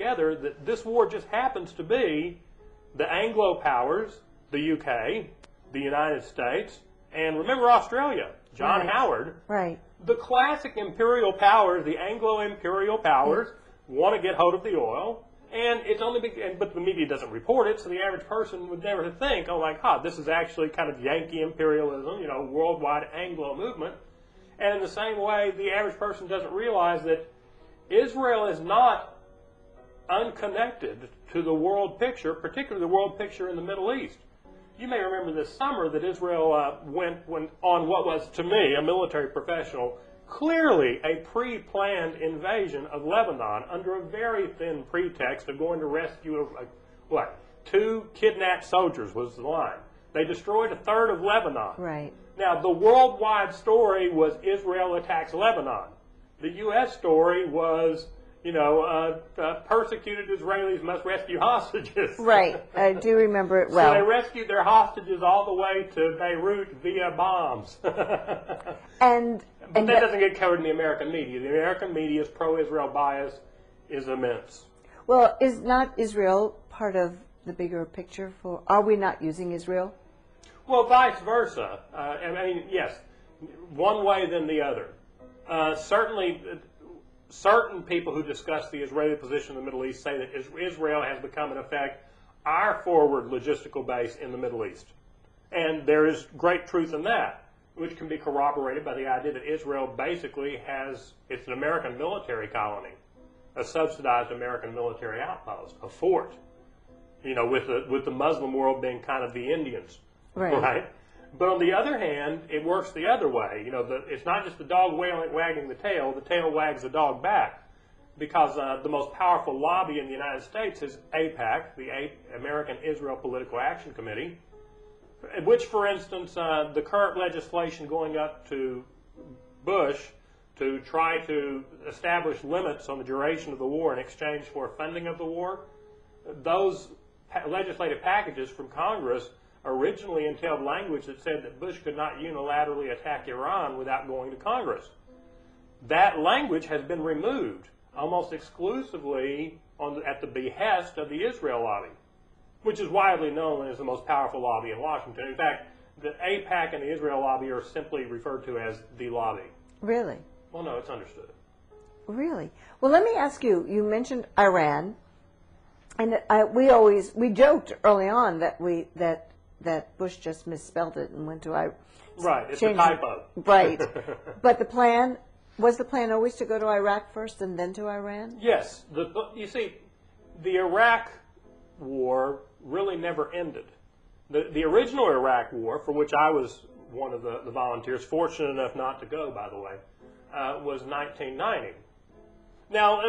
together that this war just happens to be the Anglo powers, the UK, the United States, and remember Australia, John Howard. Right. The classic imperial powers, the Anglo-imperial powers, want to get hold of the oil, and it's only but the media doesn't report it, so the average person would never think, oh my God, this is actually kind of Yankee imperialism, you know, worldwide Anglo movement. And in the same way, the average person doesn't realize that Israel is not unconnected to the world picture, particularly the world picture in the Middle East. You may remember this summer that Israel went on what was, to me, a military professional, clearly a pre-planned invasion of Lebanon under a very thin pretext of going to rescue, 2 kidnapped soldiers was the line. They destroyed a third of Lebanon. Right. Now, the worldwide story was Israel attacks Lebanon. The U.S. story was, persecuted Israelis must rescue hostages. Right. I do remember it well. So they rescued their hostages all the way to Beirut via bombs. But that doesn't get covered in the American media. The American media's pro-Israel bias is immense. Well, is not Israel part of the bigger picture for, are we not using Israel? Well, vice versa. Yes, one way than the other. Certainly, certain people who discuss the Israeli position in the Middle East say that Israel has become, in effect, our forward logistical base in the Middle East. And there is great truth in that, which can be corroborated by the idea that Israel basically it's an American military colony, a subsidized American military outpost, a fort, with the Muslim world being kind of the Indians, right? But on the other hand, it works the other way. It's not just the dog wagging the tail wags the dog back. Because the most powerful lobby in the United States is AIPAC, the American Israel Political Action Committee, which, for instance, the current legislation going up to Bush to try to establish limits on the duration of the war in exchange for funding of the war, those legislative packages from Congress originally entailed language that said that Bush could not unilaterally attack Iran without going to Congress. That language has been removed almost exclusively at the behest of the Israel lobby, which is widely known as the most powerful lobby in Washington. In fact, the AIPAC and the Israel lobby are simply referred to as the lobby. Really? Well, no, it's understood. Really? Well, let me ask you, you mentioned Iran, and we joked early on that Bush just misspelled it and went to Iran. Right, it's a typo. Right. But was the plan always to go to Iraq first and then to Iran? Yes. You see, the Iraq war really never ended. The original Iraq war, for which I was one of the volunteers, fortunate enough not to go, by the way, was 1990. Now,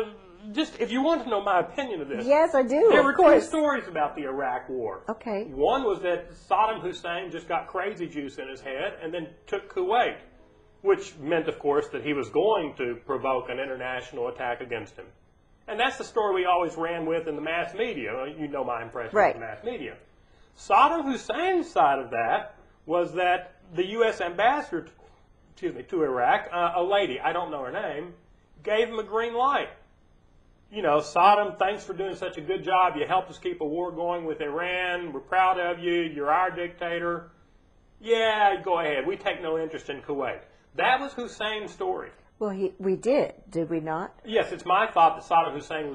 just if you want to know my opinion of this. Yes, I do. There were 2 stories about the Iraq war. Okay. One was that Saddam Hussein just got crazy juice in his head and then took Kuwait, which meant, of course, that he was going to provoke an international attack against him. And that's the story we always ran with in the mass media. You know my impression of the mass media. Saddam Hussein's side of that was that the U.S. ambassador to Iraq, a lady, I don't know her name, gave him a green light. Saddam, thanks for doing such a good job. You helped us keep a war going with Iran. We're proud of you. You're our dictator. Yeah, go ahead. We take no interest in Kuwait. That was Hussein's story. Well, we did we not? Yes, it's my thought that Saddam Hussein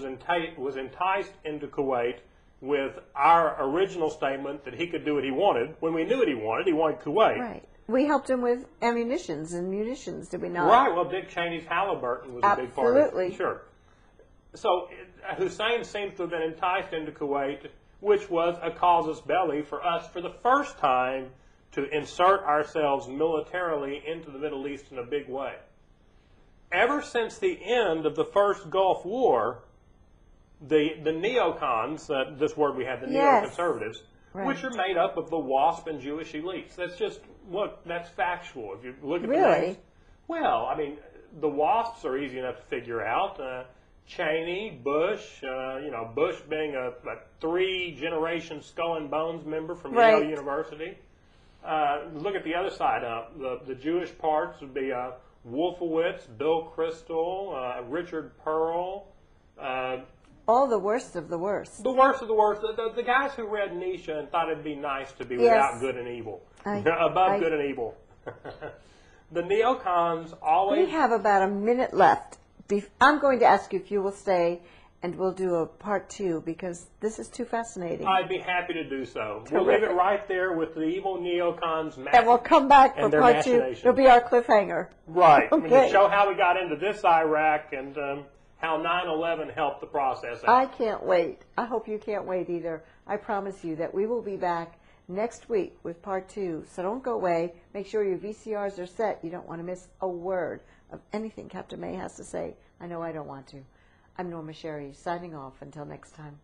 was enticed into Kuwait with our original statement that he could do what he wanted. When we knew what he wanted Kuwait. Right. We helped him with ammunitions and munitions, did we not? Right. Well, Dick Cheney's Halliburton was a big part of it. Absolutely. Sure. So Hussein seems to have been enticed into Kuwait, which was a casus belli for us for the first time to insert ourselves militarily into the Middle East in a big way. Ever since the end of the first Gulf War, the neocons, this word we have, the neoconservatives, which are made up of the WASP and Jewish elites. That's just, that's factual. If you look at the names. Well, I mean, the WASPs are easy enough to figure out. Cheney, Bush, Bush being a 3-generation Skull and Bones member from Yale University. Look at the other side. The Jewish parts would be Wolfowitz, Bill Kristol, Richard Pearl, all the worst of the worst. The worst of the worst. The guys who read Nietzsche and thought it'd be nice to be Yes. without good and evil, above good and evil. The neocons always. We have about a minute left. I'm going to ask you if you will stay, and we'll do a part 2 because this is too fascinating. I'd be happy to do so. We'll leave it right there with the evil neocons. And we'll come back for their part 2. machinations. It'll be our cliffhanger. Right. Okay. To show how we got into this Iraq and how 9/11 helped the process out. I can't wait. I hope you can't wait either. I promise you that we will be back next week with part 2. So don't go away. Make sure your VCRs are set. You don't want to miss a word of anything Captain May has to say. I know I don't want to. I'm Norma Sherry, signing off until next time.